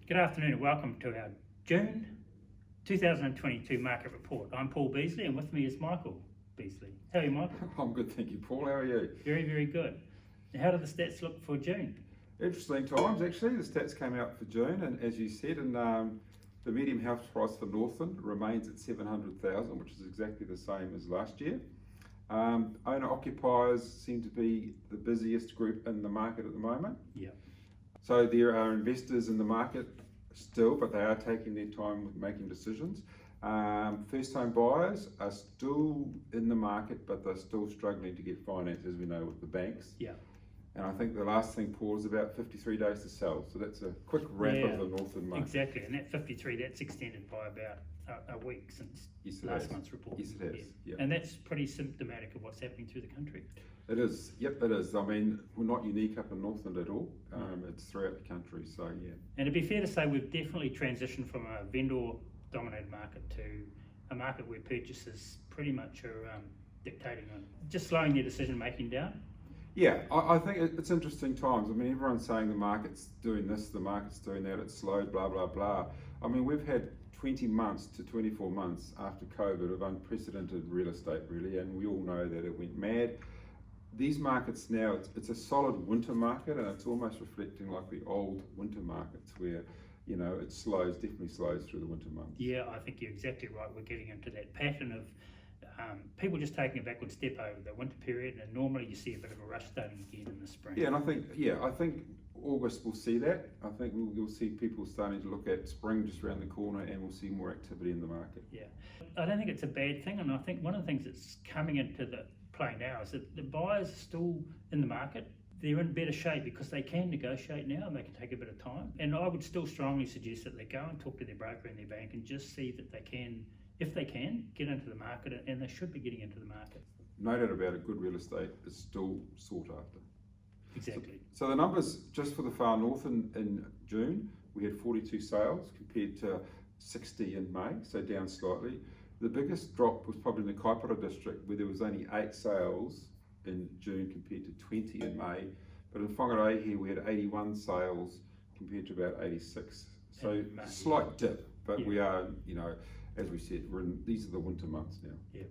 Good afternoon and welcome to our June 2022 market report. I'm Paul Beazley and with me is Michael Beazley. How are you, Michael? I'm good, thank you, Paul. How are you? Very, very good. Now, how do the stats look for June? Interesting times, actually. The stats came out for June, and as you said, the medium house price for Northland remains at 700,000, which is exactly the same as last year. Owner occupiers seem to be the busiest group in the market at the moment. Yeah. So there are investors in the market still, but they are taking their time with making decisions. First home buyers are still in the market, but they're still struggling to get finance, as we know, with the banks. Yeah. And I think the last thing, Paul, is about 53 days to sell. So that's a quick wrap of the Northland market. Exactly, and that 53, that's extended by about a week since last month's report. Yes, it has. Yeah. And that's pretty symptomatic of what's happening through the country. It is. Yep, it is. I mean, we're not unique up in Northland at all. It's throughout the country. So yeah. And it'd be fair to say we've definitely transitioned from a vendor-dominated market to a market where purchasers pretty much are dictating on, just slowing their decision making down. Yeah, I think it's interesting times. I mean, everyone's saying the market's doing this, the market's doing that, it's slowed, blah, blah, blah. I mean, we've had 20 months to 24 months after COVID of unprecedented real estate, really, and we all know that it went mad. These markets now, it's a solid winter market, and it's almost reflecting like the old winter markets where, you know, it definitely slows through the winter months. Yeah, I think you're exactly right. We're getting into that pattern of people just taking a backward step over the winter period, and normally you see a bit of a rush starting again in the spring. Yeah, and I think August we'll see that. I think you'll see people starting to look at spring just around the corner, and we'll see more activity in the market. Yeah, I don't think it's a bad thing, and I think one of the things that's coming into the play now is that the buyers are still in the market. They're in better shape because they can negotiate now and they can take a bit of time. And I would still strongly suggest that they go and talk to their broker and their bank and just see that they can, if they can, get into the market, and they should be getting into the market. No doubt about it, good real estate is still sought after. Exactly. So the numbers just for the far north in June, we had 42 sales compared to 60 in May, so down slightly. The biggest drop was probably in the Kaipara district, where there was only 8 sales in June compared to 20 in May. But in Whangarei here, we had 81 sales compared to about 86. So slight dip, but we are, you know, as we said, these are the winter months now. Yeah.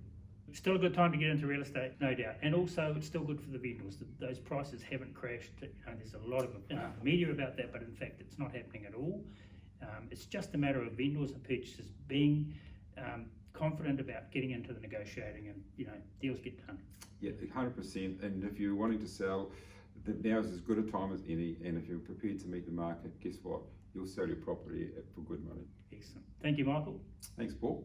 Still a good time to get into real estate, no doubt. And also, it's still good for the vendors. Those prices haven't crashed. You know, there's a lot of media about that, but in fact, it's not happening at all. It's just a matter of vendors and purchasers being confident about getting into the negotiating, and you know, deals get done. Yeah, 100%. And if you're wanting to sell, now is as good a time as any. And if you're prepared to meet the market, guess what? You'll sell your property for good money. Excellent. Thank you, Michael. Thanks, Paul.